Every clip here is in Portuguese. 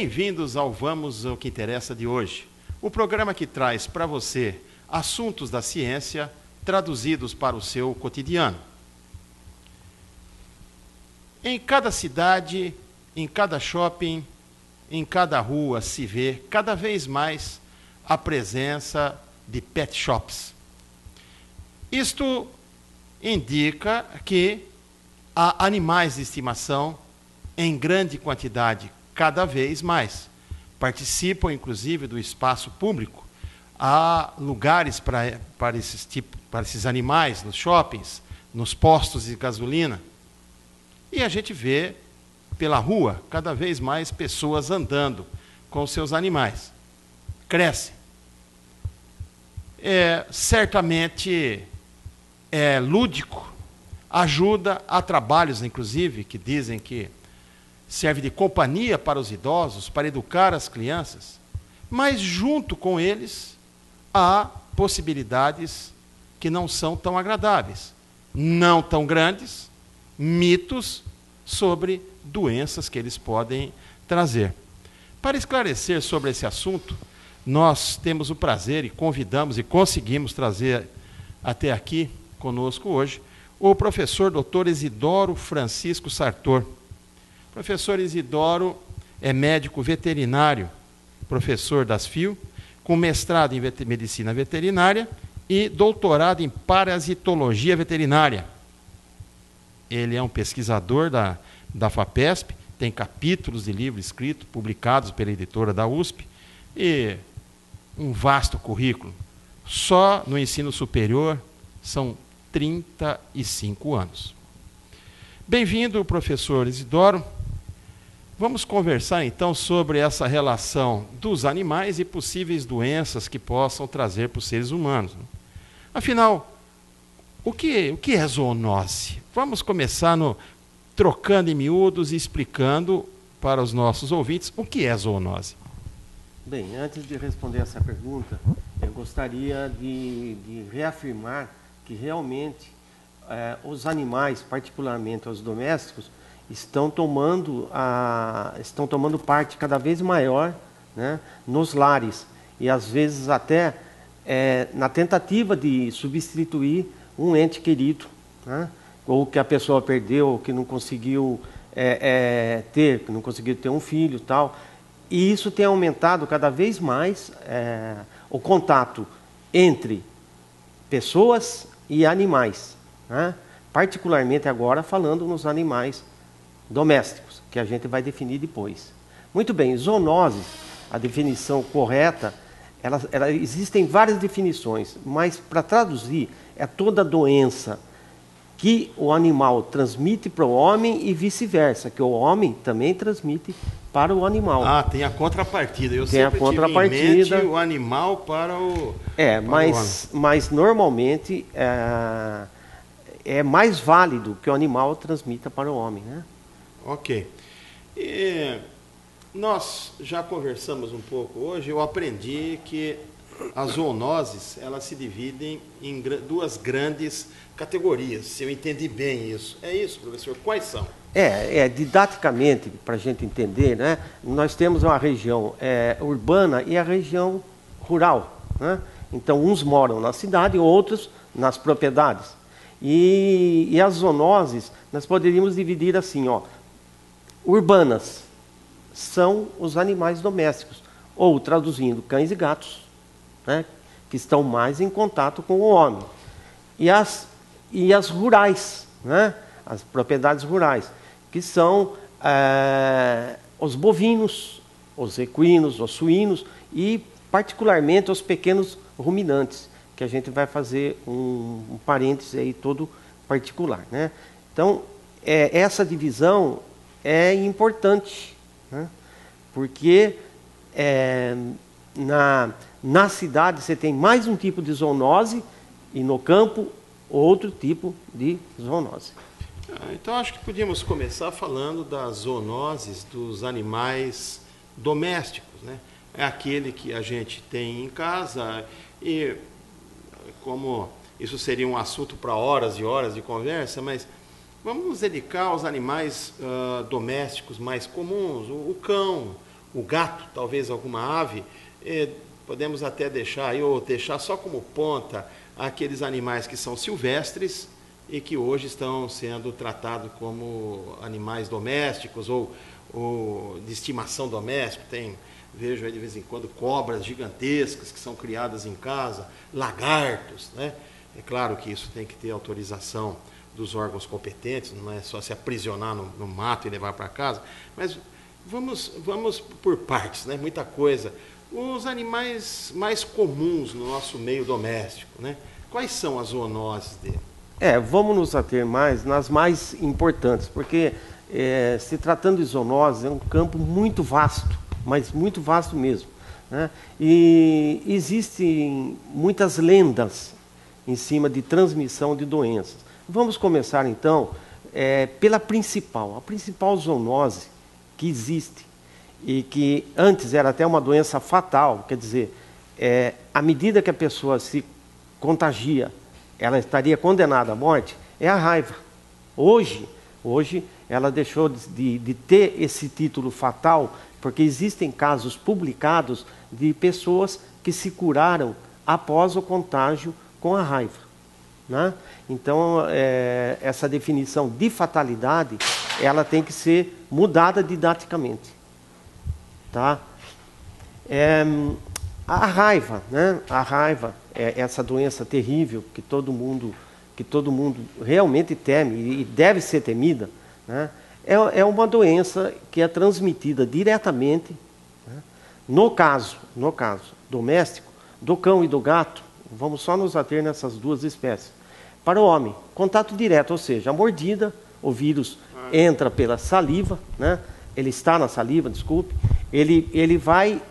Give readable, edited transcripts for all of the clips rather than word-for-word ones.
Bem-vindos ao Vamos ao que Interessa de hoje, o programa que traz para você assuntos da ciência traduzidos para o seu cotidiano. Em cada cidade, em cada shopping, em cada rua se vê cada vez mais a presença de pet shops. Isto indica que há animais de estimação em grande quantidade, cada vez mais. Participam, inclusive, do espaço público. Há lugares para esses animais, nos shoppings, nos postos de gasolina. E a gente vê pela rua cada vez mais pessoas andando com seus animais. Cresce. Certamente é lúdico, ajuda a trabalhos, inclusive, que dizem que serve de companhia para os idosos, para educar as crianças, mas junto com eles há possibilidades que não são tão agradáveis, não tão grandes, mitos sobre doenças que eles podem trazer. Para esclarecer sobre esse assunto, nós temos o prazer e convidamos e conseguimos trazer até aqui conosco hoje o professor Dr. Isidoro Francisco Sartor. O professor Isidoro é médico veterinário, professor das FIU, com mestrado em medicina veterinária e doutorado em parasitologia veterinária. Ele é um pesquisador da FAPESP, tem capítulos de livro escrito, publicados pela editora da USP, e um vasto currículo. Só no ensino superior são 35 anos. Bem-vindo, professor Isidoro. Vamos conversar, então, sobre essa relação dos animais e possíveis doenças que possam trazer para os seres humanos. Afinal, o que é zoonose? Vamos começar trocando em miúdos e explicando para os nossos ouvintes o que é zoonose. Bem, antes de responder essa pergunta, eu gostaria de reafirmar que realmente os animais, particularmente os domésticos, estão tomando parte cada vez maior, né, nos lares, e às vezes até na tentativa de substituir um ente querido, né, ou que a pessoa perdeu, ou que não conseguiu ter um filho, tal. E isso tem aumentado cada vez mais o contato entre pessoas e animais, né? Particularmente agora falando nos animais domésticos, que a gente vai definir depois. Muito bem, zoonose, a definição correta, existem várias definições, mas para traduzir, é toda doença que o animal transmite para o homem e vice-versa, que o homem também transmite para o animal. Ah, tem a contrapartida. Eu tem sempre a contrapartida. Tive em mente o animal para o mas normalmente é mais válido que o animal transmita para o homem, né? Ok. Nós já conversamos um pouco hoje, eu aprendi que as zoonoses, elas se dividem em duas grandes categorias, se eu entendi bem isso. É isso, professor? Quais são? Didaticamente, para a gente entender, né, nós temos uma região urbana e a região rural, né? Então, uns moram na cidade, outros nas propriedades. E as zoonoses, nós poderíamos dividir assim, urbanas são os animais domésticos, ou traduzindo, cães e gatos, né, que estão mais em contato com o homem. E as rurais, né, as propriedades rurais, que são os bovinos, os equinos, os suínos e, particularmente, os pequenos ruminantes, que a gente vai fazer um parêntese aí todo particular, né? Então, essa divisão é importante, né? Porque na cidade você tem mais um tipo de zoonose e no campo outro tipo de zoonose. Então acho que podíamos começar falando das zoonoses dos animais domésticos, né? É aquele que a gente tem em casa e como isso seria um assunto para horas e horas de conversa, mas vamos nos dedicar aos animais domésticos mais comuns, o cão, o gato, talvez alguma ave, podemos até deixar, ou deixar só como ponta, aqueles animais que são silvestres e que hoje estão sendo tratados como animais domésticos ou de estimação doméstica. Vejo aí de vez em quando cobras gigantescas que são criadas em casa, lagartos, né? É claro que isso tem que ter autorização dos órgãos competentes, não é só se aprisionar no mato e levar para casa, mas vamos por partes, né? Muita coisa. Os animais mais comuns no nosso meio doméstico, né? Quais são as zoonoses dele? Vamos nos ater mais nas mais importantes, porque se tratando de zoonoses é um campo muito vasto, mas muito vasto mesmo, né? E existem muitas lendas em cima de transmissão de doenças. Vamos começar então pela principal, a principal zoonose que existe e que antes era até uma doença fatal, quer dizer, à medida que a pessoa se contagia, ela estaria condenada à morte, é a raiva. Hoje ela deixou de ter esse título fatal, porque existem casos publicados de pessoas que se curaram após o contágio com a raiva, né? Então, essa definição de fatalidade, ela tem que ser mudada didaticamente, tá? A raiva, né? A raiva é essa doença terrível que todo mundo realmente teme e deve ser temida, né? É uma doença que é transmitida diretamente, né? No caso doméstico, do cão e do gato, vamos só nos ater nessas duas espécies. Para o homem, contato direto, ou seja, a mordida, o vírus entra pela saliva, né? Ele está na saliva, desculpe, ele vai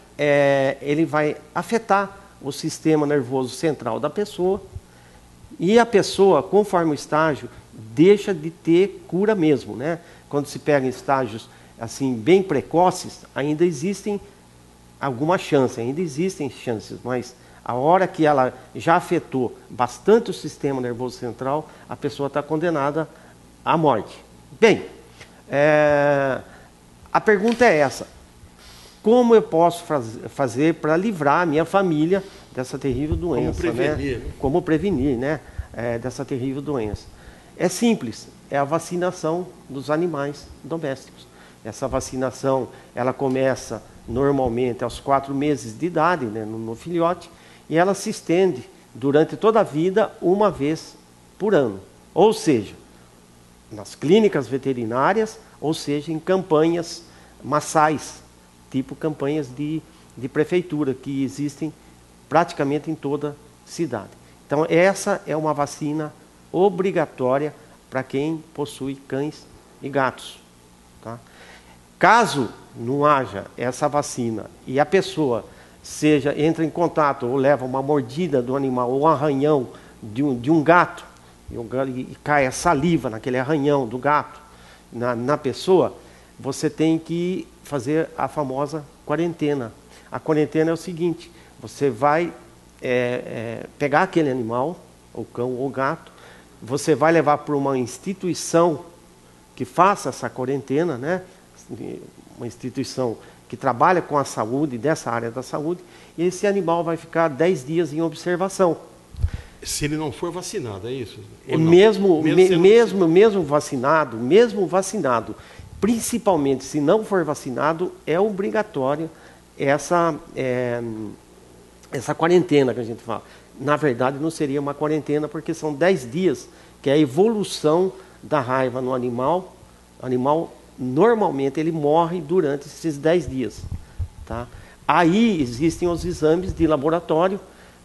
afetar o sistema nervoso central da pessoa, e a pessoa, conforme o estágio, deixa de ter cura mesmo, né? Quando se pega em estágios assim bem precoces, ainda existem chances, mas a hora que ela já afetou bastante o sistema nervoso central, a pessoa está condenada à morte. Bem, a pergunta é essa: como eu posso fazer para livrar a minha família dessa terrível doença? Como prevenir, né? Dessa terrível doença? É simples, é a vacinação dos animais domésticos. Essa vacinação, ela começa normalmente aos 4 meses de idade, né, no filhote, e ela se estende durante toda a vida, uma vez por ano. Ou seja, nas clínicas veterinárias, ou seja, em campanhas massais, tipo campanhas de prefeitura, que existem praticamente em toda cidade. Então, essa é uma vacina obrigatória para quem possui cães e gatos, tá? Caso não haja essa vacina e a pessoa entra em contato ou leva uma mordida do animal ou um arranhão de um gato, e cai a saliva naquele arranhão do gato na pessoa, você tem que fazer a famosa quarentena. A quarentena é o seguinte: você vai pegar aquele animal, o cão ou o gato, você vai levar para uma instituição que faça essa quarentena, né? Uma instituição que trabalha com a saúde, dessa área da saúde, e esse animal vai ficar 10 dias em observação. Se ele não for vacinado, é isso? Mesmo vacinado, principalmente se não for vacinado, é obrigatória essa quarentena que a gente fala. Na verdade, não seria uma quarentena, porque são 10 dias, que é a evolução da raiva no animal. O animal, normalmente, ele morre durante esses 10 dias. Tá? Aí existem os exames de laboratório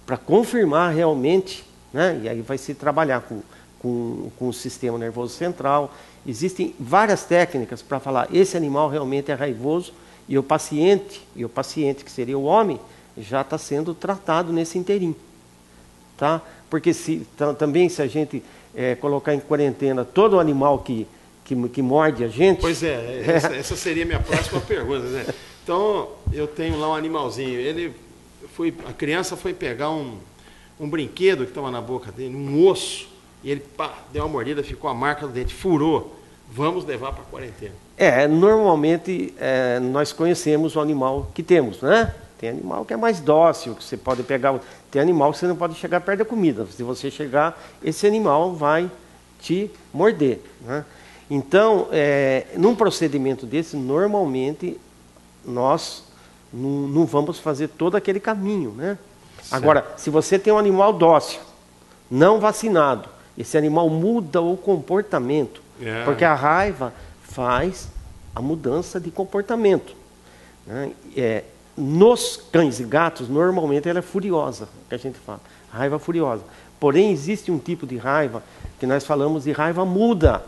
para confirmar realmente, né? E aí vai se trabalhar com o sistema nervoso central. Existem várias técnicas para falar: esse animal realmente é raivoso, e o paciente, que seria o homem, já está sendo tratado nesse inteirinho. Tá? Porque também se a gente colocar em quarentena todo animal que morde a gente... Pois essa seria a minha próxima pergunta, né? Então, eu tenho lá um animalzinho, a criança foi pegar um brinquedo que estava na boca dele, um osso, e ele deu uma mordida, ficou a marca do dente, furou. Vamos levar para a quarentena. Normalmente nós conhecemos o animal que temos, né? Tem animal que é mais dócil, que você pode pegar. Tem animal que você não pode chegar perto da comida. Se você chegar, esse animal vai te morder, né? Então, num procedimento desse, normalmente nós não vamos fazer todo aquele caminho, né? Certo. Agora, se você tem um animal dócil, não vacinado, esse animal muda o comportamento, porque a raiva faz a mudança de comportamento, né? Nos cães e gatos, normalmente ela é furiosa, que a gente fala, raiva furiosa. Porém, existe um tipo de raiva que nós falamos de raiva muda.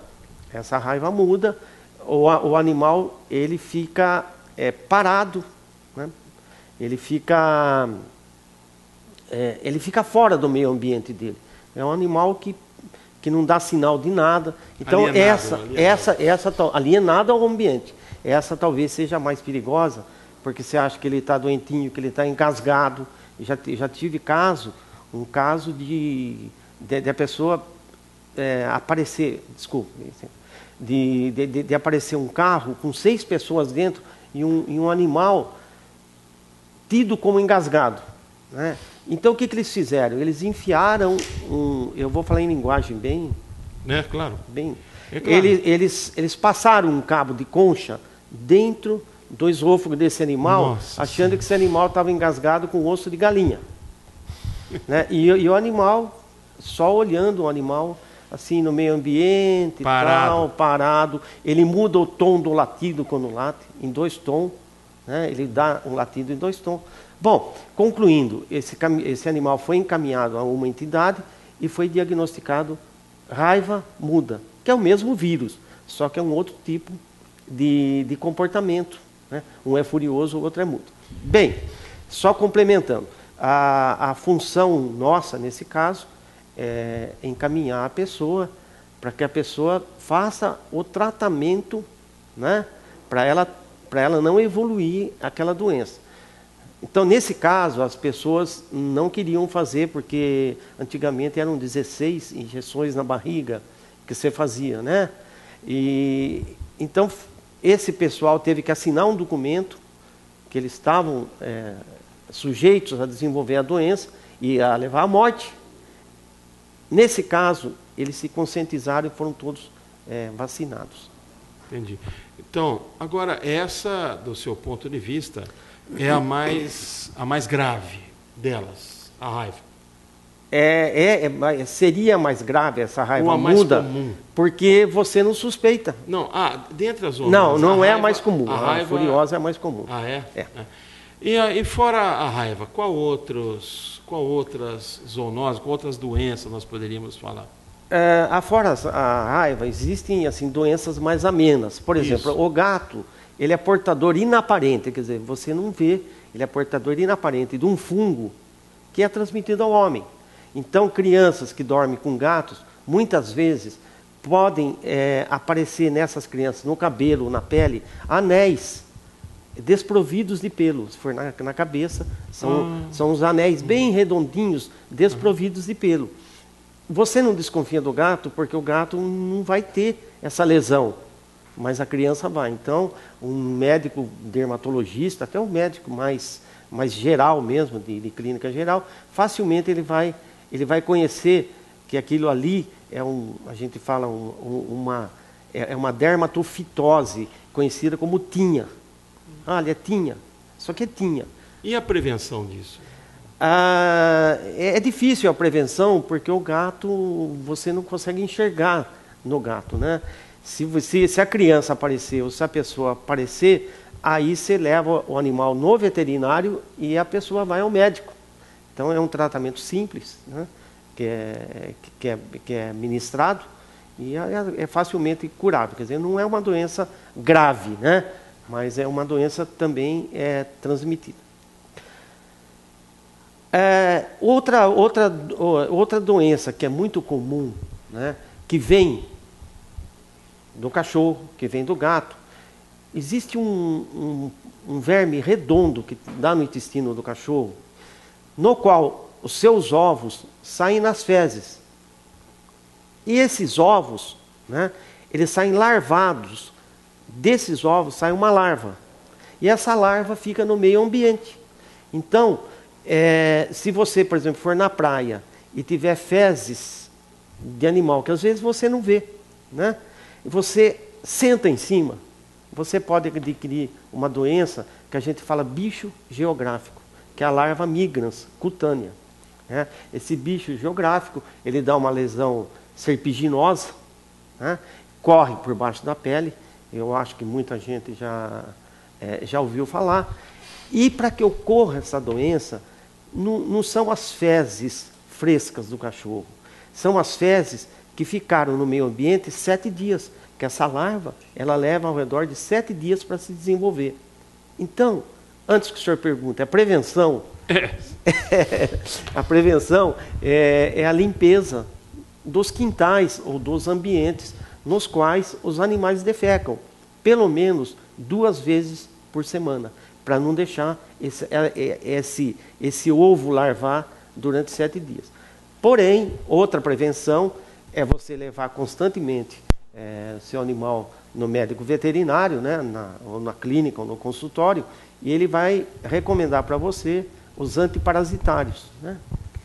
Essa raiva muda, o animal ele fica parado, né? Ele fica fora do meio ambiente dele. É um animal que não dá sinal de nada. Então alienado ao ambiente. Essa talvez seja a mais perigosa, porque você acha que ele está doentinho, que ele está engasgado. Já tive um caso de a pessoa aparecer, de aparecer um carro com 6 pessoas dentro e um animal tido como engasgado, né? Então o que eles fizeram? Eles enfiaram eu vou falar em linguagem bem... Claro. Bem, claro. Eles passaram um cabo de concha dentro do esôfago desse animal, Nossa, achando que esse animal estava engasgado com osso de galinha, né? E o animal, só olhando o animal, assim, no meio ambiente, parado. Ele muda o tom do latido quando late, em 2 tons, né? Ele dá um latido em 2 tons. Bom, concluindo, esse animal foi encaminhado a uma entidade e foi diagnosticado raiva muda, que é o mesmo vírus, só que é um outro tipo de comportamento, né? Um é furioso, o outro é mudo. Bem, só complementando, a função nossa, nesse caso, é encaminhar a pessoa para que a pessoa faça o tratamento, né? Para ela não evoluir aquela doença. Então, nesse caso, as pessoas não queriam fazer, porque antigamente eram 16 injeções na barriga que você fazia, né? E então, esse pessoal teve que assinar um documento que eles estavam sujeitos a desenvolver a doença e a levar à morte. Nesse caso, eles se conscientizaram e foram todos vacinados. Entendi. Então, agora, essa, do seu ponto de vista, é a mais grave delas, a raiva. Seria mais grave essa raiva ou a mais muda, comum. Porque você não suspeita. Não, dentre as outras. Não é a mais comum. A raiva furiosa é a mais comum. Ah, é? E fora a raiva, qual outras zoonoses, qual outras doenças nós poderíamos falar? Fora a raiva, existem assim, doenças mais amenas. Por exemplo, o gato, ele é portador inaparente, quer dizer, você não vê, ele é portador inaparente de um fungo que é transmitido ao homem. Então, crianças que dormem com gatos, muitas vezes podem aparecer nessas crianças, no cabelo, na pele, anéis desprovidos de pelo. Se for na cabeça, são os anéis bem redondinhos, desprovidos de pelo. Você não desconfia do gato, porque o gato não vai ter essa lesão, mas a criança vai. Então, um médico dermatologista, até um médico mais geral mesmo, de clínica geral, facilmente ele vai conhecer que aquilo ali a gente fala uma dermatofitose, conhecida como tinha. Olha, tinha, só que é tinha. E a prevenção disso? É difícil a prevenção, porque o gato, você não consegue enxergar no gato, né? Se a criança aparecer ou se a pessoa aparecer, aí você leva o animal no veterinário e a pessoa vai ao médico. Então é um tratamento simples, né? que é ministrado e é facilmente curável. Quer dizer, não é uma doença grave, né? Mas é uma doença também transmitida. Outra doença que é muito comum, né? Que vem do cachorro, que vem do gato. Existe um verme redondo que dá no intestino do cachorro, no qual os seus ovos saem nas fezes. E esses ovos, né, eles saem larvados. Desses ovos sai uma larva. E essa larva fica no meio ambiente. Então, se você, por exemplo, for na praia e tiver fezes de animal, que às vezes você não vê, né? E você senta em cima, você pode adquirir uma doença que a gente fala bicho geográfico, que é a larva migrans cutânea. Né? Esse bicho geográfico, ele dá uma lesão serpiginosa, né? Corre por baixo da pele, eu acho que muita gente já ouviu falar. E para que ocorra essa doença, não são as fezes frescas do cachorro, são as fezes que ficaram no meio ambiente 7 dias, que essa larva, ela leva ao redor de 7 dias para se desenvolver. Então, antes que o senhor pergunte, a prevenção, a prevenção é a limpeza dos quintais ou dos ambientes nos quais os animais defecam, pelo menos 2 vezes por semana, para não deixar esse ovo larvar durante 7 dias. Porém, outra prevenção é você levar constantemente seu animal no médico veterinário, né, ou na clínica ou no consultório, e ele vai recomendar para você os antiparasitários, né,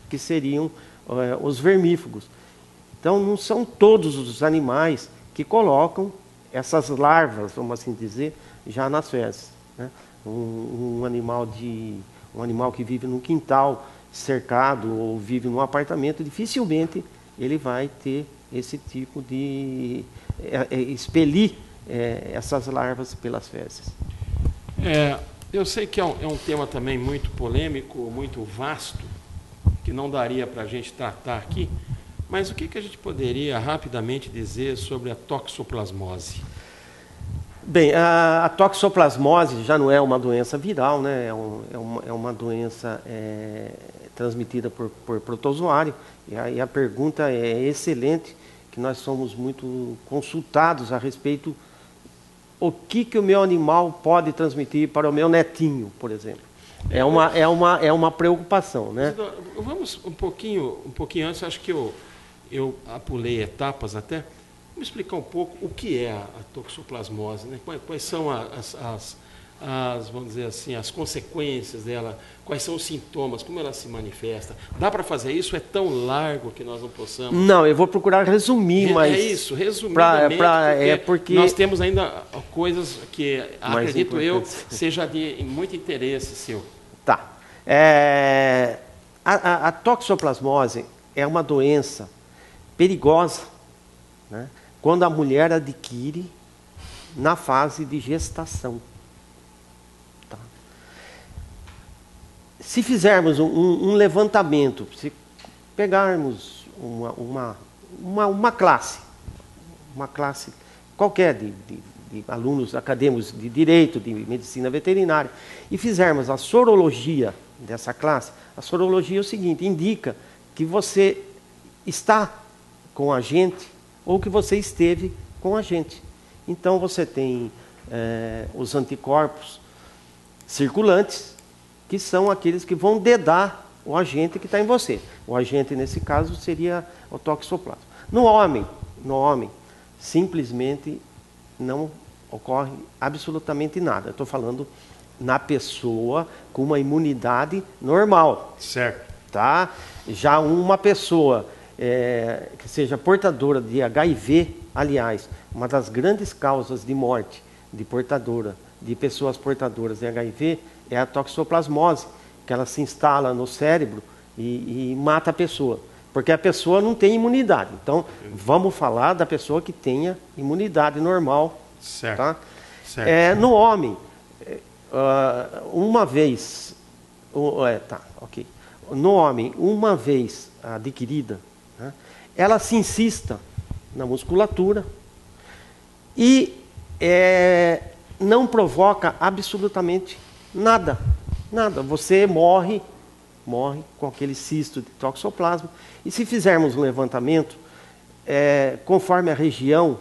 que seriam os vermífugos. Então, não são todos os animais que colocam essas larvas, vamos assim dizer, já nas fezes. Né? Um animal que vive num quintal cercado ou vive num apartamento, dificilmente ele vai ter esse tipo de expelir essas larvas pelas fezes. Eu sei que é um tema também muito polêmico, muito vasto, que não daria para a gente tratar aqui, mas o que a gente poderia rapidamente dizer sobre a toxoplasmose? Bem, a toxoplasmose já não é uma doença viral, né? É uma doença transmitida por protozoário. E aí a pergunta é excelente, que nós somos muito consultados a respeito o que o meu animal pode transmitir para o meu netinho, por exemplo. É uma preocupação, né? Vamos um pouquinho antes, acho que eu pulei etapas até. Vamos explicar um pouco o que é a toxoplasmose, né? Quais são vamos dizer assim, as consequências dela, quais são os sintomas, como ela se manifesta. Dá para fazer isso? É tão largo que nós não possamos? Não, eu vou procurar resumir, mas... É isso, resumidamente, porque nós temos ainda coisas que, acredito eu, seja de muito interesse seu. Tá. A toxoplasmose é uma doença perigosa, né, quando a mulher adquire na fase de gestação. Tá. Se fizermos um levantamento, se pegarmos uma classe qualquer de alunos acadêmicos de direito, de medicina veterinária, e fizermos a sorologia dessa classe, a sorologia é o seguinte, indica que você está com a gente ou que você esteve com a gente. Então você tem os anticorpos circulantes, que são aqueles que vão dedar o agente que está em você. O agente, nesse caso, seria o toxoplasma. No homem, simplesmente não ocorre absolutamente nada. Eu estou falando na pessoa com uma imunidade normal. Certo. Tá? Já uma pessoa que seja portadora de HIV, aliás, uma das grandes causas de morte de pessoas portadoras de HIV é a toxoplasmose, que ela se instala no cérebro e mata a pessoa, porque a pessoa não tem imunidade. Então, vamos falar da pessoa que tenha imunidade normal. Certo. Tá? Certo. No homem, uma vez... ok. No homem, uma vez adquirida, né, ela se insista na musculatura e não provoca absolutamente nada. Você morre com aquele cisto de toxoplasma. E se fizermos um levantamento, conforme a região,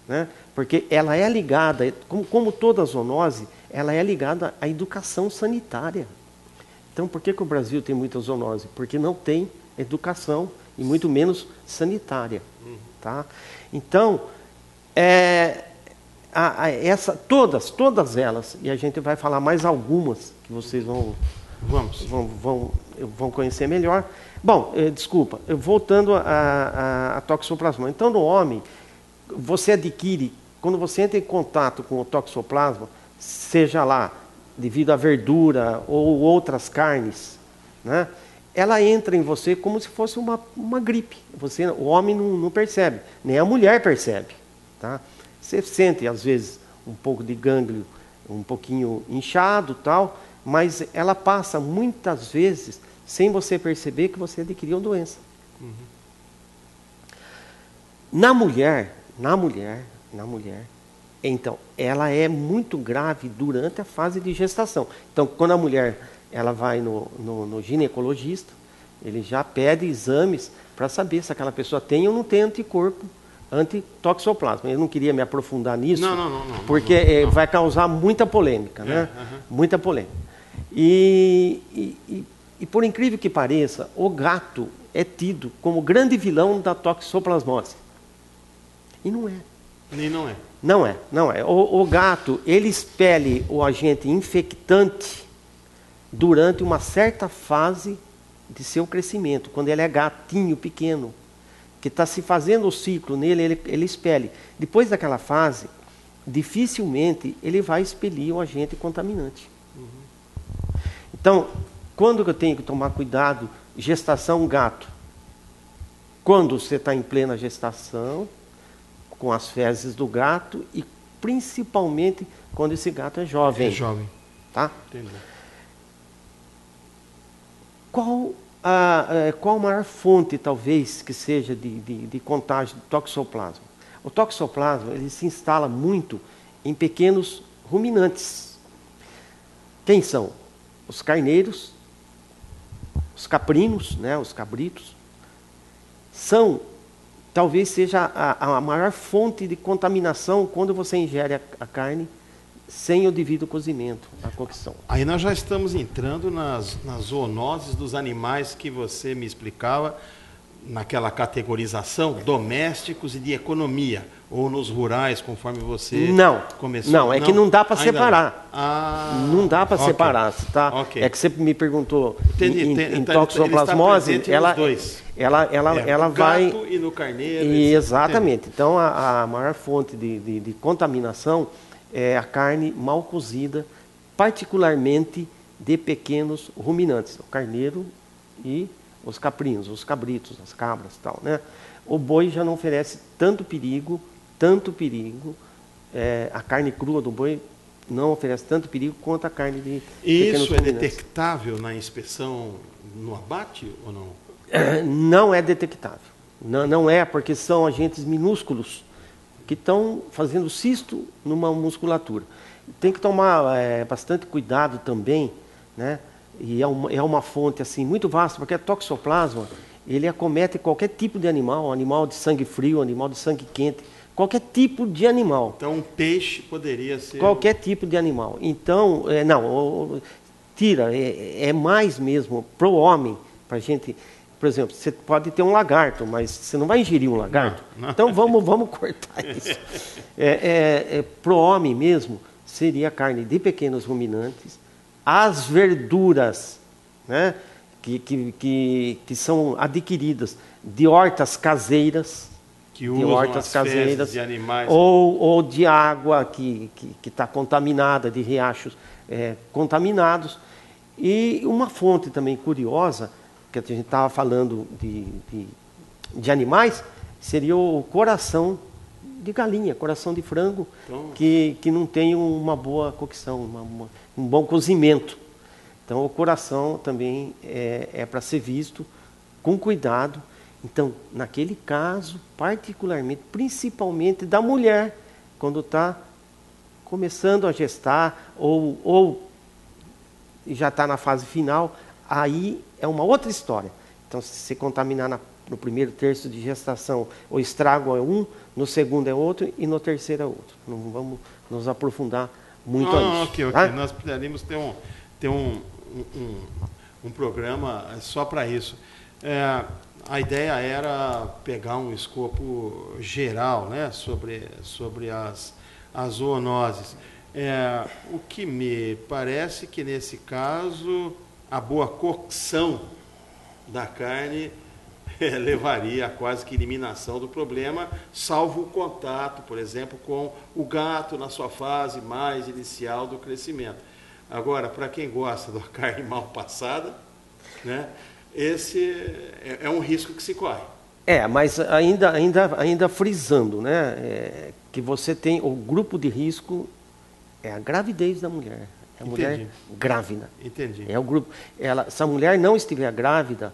né, porque ela é ligada, como toda zoonose, ela é ligada à educação sanitária. Então, por que o Brasil tem muita zoonose? Porque não tem educação e muito menos sanitária. Tá? Então, Todas elas, e a gente vai falar mais algumas que vocês vão conhecer melhor. Bom, desculpa, voltando a toxoplasmose. Então, no homem, você adquire, quando você entra em contato com o toxoplasma, seja lá devido à verdura ou outras carnes, né, ela entra em você como se fosse uma gripe. O homem não percebe, nem a mulher percebe. Tá? Você sente, às vezes, um pouco de gânglio, um pouquinho inchado, tal, mas ela passa muitas vezes sem você perceber que você adquiriu a doença. Uhum. Na mulher, então, ela é muito grave durante a fase de gestação. Então, quando a mulher ela vai no ginecologista, ele já pede exames para saber se aquela pessoa tem ou não tem anticorpo anti-toxoplasma. Eu não queria me aprofundar nisso, porque vai causar muita polêmica, né? Muita polêmica. E por incrível que pareça, o gato é tido como grande vilão da toxoplasmose. E não é. Nem não é. Não é. O gato, ele expele o agente infectante durante uma certa fase de seu crescimento, quando ele é gatinho pequeno, que está se fazendo o ciclo nele, ele expele. Depois daquela fase, dificilmente ele vai expelir o agente contaminante. Uhum. Então, quando eu tenho que tomar cuidado, gestação gato? Quando você está em plena gestação, com as fezes do gato, e principalmente quando esse gato é jovem. É jovem. Tá? Entendi. Qual a maior fonte, talvez, que seja de contágio de toxoplasma? O toxoplasma ele se instala muito em pequenos ruminantes. Quem são? Os carneiros, os caprinos, né, os cabritos, talvez seja a maior fonte de contaminação quando você ingere a carne sem o devido cozimento, a cocção. Aí nós já estamos entrando nas zoonoses dos animais que você me explicava, naquela categorização, domésticos e de economia, ou nos rurais, conforme você começou. Não, que não dá para separar. Não dá para separar, tá? Okay. É que você me perguntou em tá, toxoplasmose, ela vai... No gato e no carneiro. Exatamente. Então, a maior fonte de contaminação é a carne mal cozida, particularmente de pequenos ruminantes, o carneiro e os caprinos, os cabritos, as cabras, tal, né? O boi já não oferece tanto perigo. A carne crua do boi não oferece tanto perigo quanto a carne de pequenos Isso é ruminantes. detectável na inspeção no abate ou não? Não é detectável. Não é, porque são agentes minúsculos que estão fazendo cisto numa musculatura. Tem que tomar bastante cuidado também, né? E é uma fonte assim muito vasta, porque a toxoplasma ele acomete qualquer tipo de animal de sangue frio, animal de sangue quente, qualquer tipo de animal. Então um peixe poderia ser... Qualquer tipo de animal. Então, tira, é mais mesmo para o homem, para a gente... Por exemplo, você pode ter um lagarto, mas você não vai ingerir um lagarto. Não. Então vamos cortar isso. Para o homem mesmo, seria carne de pequenos ruminantes, as verduras, né, que são adquiridas de hortas caseiras, que usam as fezes de animais, ou de água que está contaminada, de riachos contaminados. E uma fonte também curiosa, que a gente estava falando de animais, seria o coração de galinha, coração de frango, que não tem uma boa cocção, um bom cozimento. Então, o coração também é para ser visto com cuidado. Então, naquele caso, particularmente, principalmente da mulher, quando está começando a gestar ou já está na fase final, aí é uma outra história. Então, se você contaminar no primeiro terço de gestação, o estrago é um, no segundo é outro e no terceiro é outro. Não vamos nos aprofundar muito a isso. Ok. Tá? Nós precisaríamos ter um programa só para isso. A ideia era pegar um escopo geral, né, sobre as zoonoses. O que me parece que, nesse caso, a boa cocção da carne levaria a quase que eliminação do problema, salvo o contato, por exemplo, com o gato na sua fase mais inicial do crescimento. Agora, para quem gosta da carne mal passada, né, esse é um risco que se corre. Mas ainda frisando, né, que você tem o grupo de risco é a gravidez da mulher. É a mulher grávida. Entendi. É o grupo. Se a mulher não estiver grávida,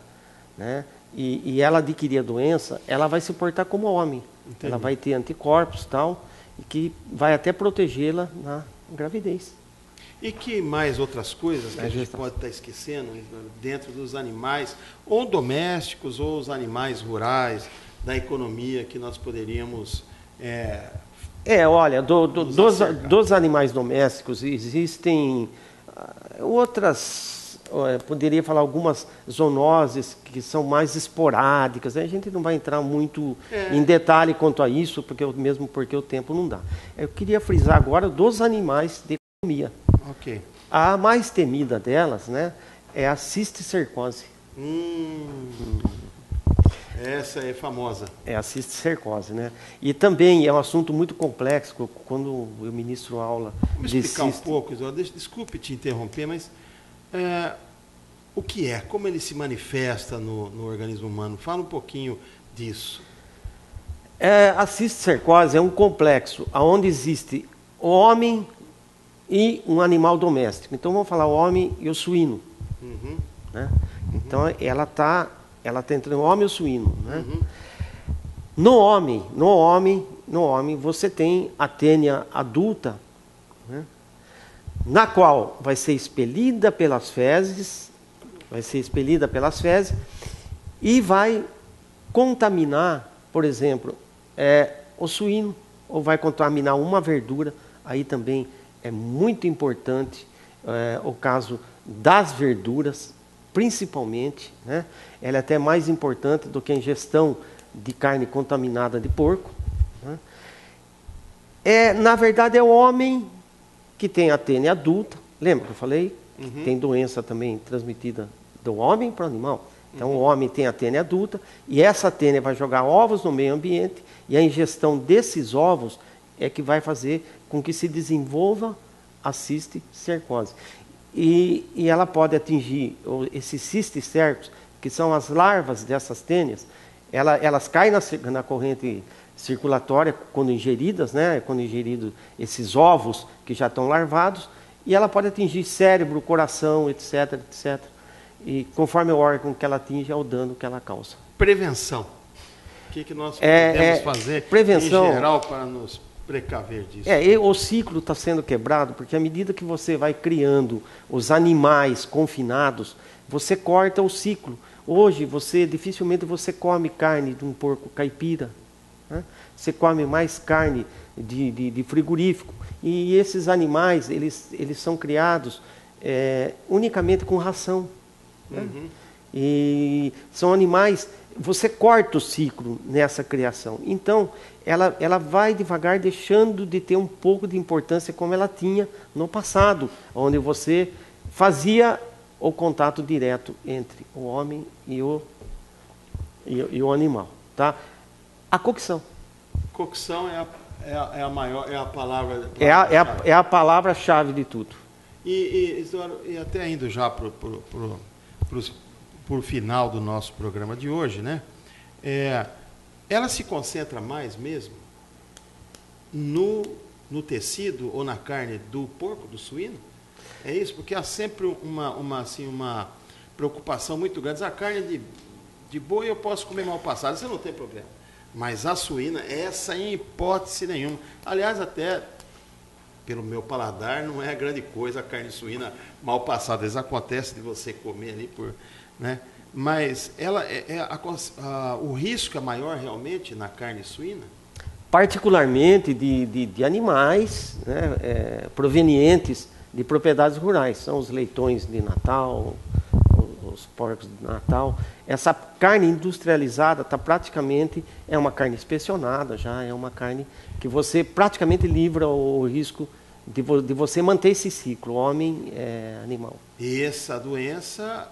né, e ela adquirir a doença, ela vai se portar como homem. Entendi. Ela vai ter anticorpos e tal, e que vai até protegê-la na gravidez. E que mais outras coisas que a gente pode estar esquecendo dentro dos animais, ou domésticos, ou os animais rurais, da economia que nós poderíamos... olha, dos animais domésticos existem outras, poderia falar algumas zoonoses que são mais esporádicas, né? A gente não vai entrar muito em detalhe quanto a isso, mesmo porque o tempo não dá. Eu queria frisar agora dos animais de economia. Ok. A mais temida delas, né, é a cisticercose. Essa é famosa. É a cisticercose, né? E também é um assunto muito complexo. Quando eu ministro aula Vamos explicar um pouco, Isolda. Desculpe te interromper, mas o que é? Como ele se manifesta no organismo humano? Fala um pouquinho disso. A cisticercose é um complexo onde existe o homem e um animal doméstico. Então vamos falar o homem e o suíno. Uhum. Né? Então ela está entre o homem e o suíno. Né? Uhum. No homem você tem a tênia adulta, né? Na qual vai ser expelida pelas fezes, e vai contaminar, por exemplo, o suíno, ou vai contaminar uma verdura. Aí também é muito importante o caso das verduras, principalmente, né? Ela é até mais importante do que a ingestão de carne contaminada de porco. Né? Na verdade, é o homem que tem a tênia adulta. Lembra que eu falei? Uhum. Tem doença também transmitida do homem para o animal. Então, o homem tem a tênia adulta, e essa tênia vai jogar ovos no meio ambiente, e a ingestão desses ovos é que vai fazer com que se desenvolva a cisticercose. E ela pode atingir esses cisticercos, que são as larvas dessas tênias. Elas caem na corrente circulatória quando ingeridas, né? Quando ingeridos esses ovos que já estão larvados, e ela pode atingir cérebro, coração, etc, etc. E conforme o órgão que ela atinge, é o dano que ela causa. Prevenção. O que nós podemos fazer prevenção, em geral para nos precaver disso? O ciclo está sendo quebrado, porque à medida que você vai criando os animais confinados, você corta o ciclo. Hoje, dificilmente você come carne de um porco caipira, né? Você come mais carne de frigorífico. E esses animais, eles são criados unicamente com ração. Né? Uhum. E são animais, você corta o ciclo nessa criação. Então, ela vai devagar deixando de ter um pouco de importância como ela tinha no passado, onde você fazia o contato direto entre o homem e o animal. Tá? A cocção. Cocção é a maior, é a palavra... É a palavra-chave de tudo. E até indo já para o final do nosso programa de hoje, né? Ela se concentra mais mesmo no tecido ou na carne do porco, do suíno? É isso? Porque há sempre uma preocupação muito grande. A carne de boi eu posso comer mal passada, isso não tem problema. Mas a suína, essa em hipótese nenhuma. Aliás, até pelo meu paladar, não é grande coisa a carne suína mal passada. Às vezes acontece de você comer ali né? Mas o risco é maior realmente na carne suína? Particularmente de animais, né, provenientes de propriedades rurais. São os leitões de Natal, os porcos do Natal. Essa carne industrializada está praticamente, é uma carne inspecionada já, é uma carne que você praticamente livra o risco de você manter esse ciclo, homem-animal. E essa doença,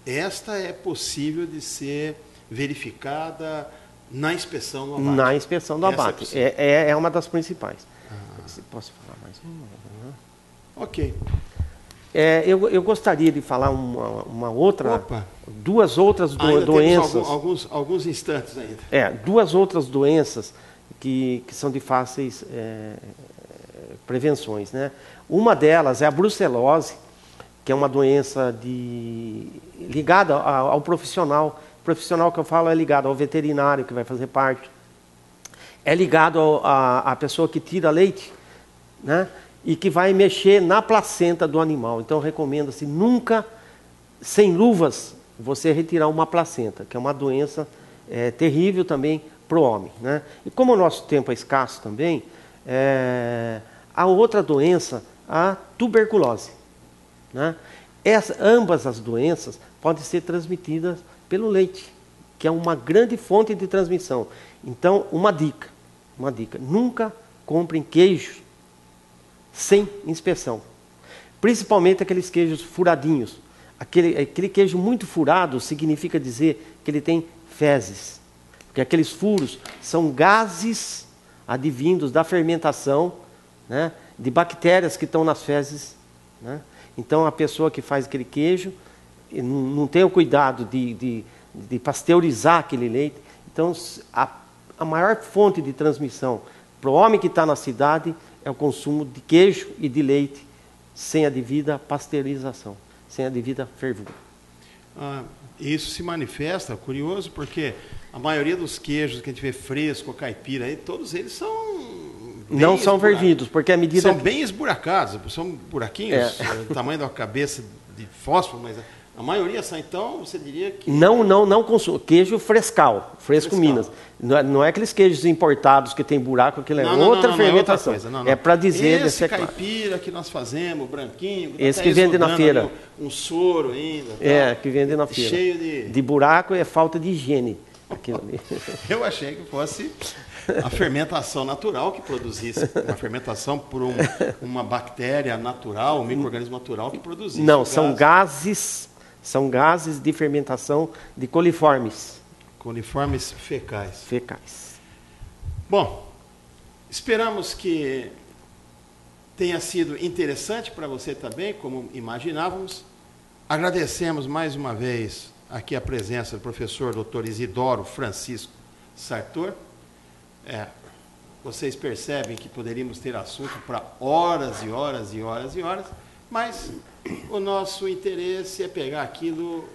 esta é possível de ser verificada na inspeção do abate? Na inspeção do abate. É uma das principais. Posso falar mais uma? Ok. Eu gostaria de falar uma outra, Opa. duas outras Ainda doenças. temos alguns instantes ainda. Duas outras doenças que são de fáceis prevenções, né? Uma delas é a brucelose, que é uma doença ligada ao profissional. O profissional que eu falo é ligado ao veterinário que vai fazer parto. É ligado à pessoa que tira leite, né? E que vai mexer na placenta do animal. Então, recomenda-se nunca, sem luvas, você retirar uma placenta, que é uma doença terrível também para o homem, né? E como o nosso tempo é escasso também, a outra doença, a tuberculose, né? Ambas as doenças podem ser transmitidas pelo leite, que é uma grande fonte de transmissão. Então, uma dica, nunca comprem queijo sem inspeção. Principalmente aqueles queijos furadinhos. Aquele queijo muito furado significa dizer que ele tem fezes. Porque aqueles furos são gases advindos da fermentação, né, de bactérias que estão nas fezes, né? Então a pessoa que faz aquele queijo não tem o cuidado de pasteurizar aquele leite. Então a maior fonte de transmissão para o homem que está na cidade é o consumo de queijo e de leite sem a devida pasteurização, sem a devida fervura. Isso se manifesta, curioso, porque a maioria dos queijos que a gente vê fresco, caipira, todos eles não são fervidos, porque a medida... São bem esburacados, são buraquinhos, do tamanho da cabeça de fósforo, mas a maioria são, então, você diria que... Não consumo. Queijo fresco Minas. Não é aqueles queijos importados que tem buraco, aquilo é outra fermentação. É para dizer... Esse caipira que nós fazemos, branquinho... Esse que vende na feira. Um soro ainda. Que vende na feira. Cheio de buraco é falta de higiene. Eu achei que fosse a fermentação natural que produzisse. Uma fermentação por uma bactéria natural, um micro-organismo natural que produzisse. Não, são gases de fermentação de coliformes. Coliformes fecais. Fecais. Bom, esperamos que tenha sido interessante para você também, como imaginávamos. Agradecemos mais uma vez aqui a presença do professor Dr. Isidoro Francisco Sartor. Vocês percebem que poderíamos ter assunto para horas e horas e horas e horas, mas o nosso interesse é pegar aquilo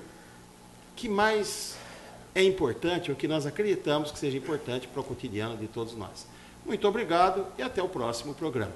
que mais é importante, ou que nós acreditamos que seja importante para o cotidiano de todos nós. Muito obrigado e até o próximo programa.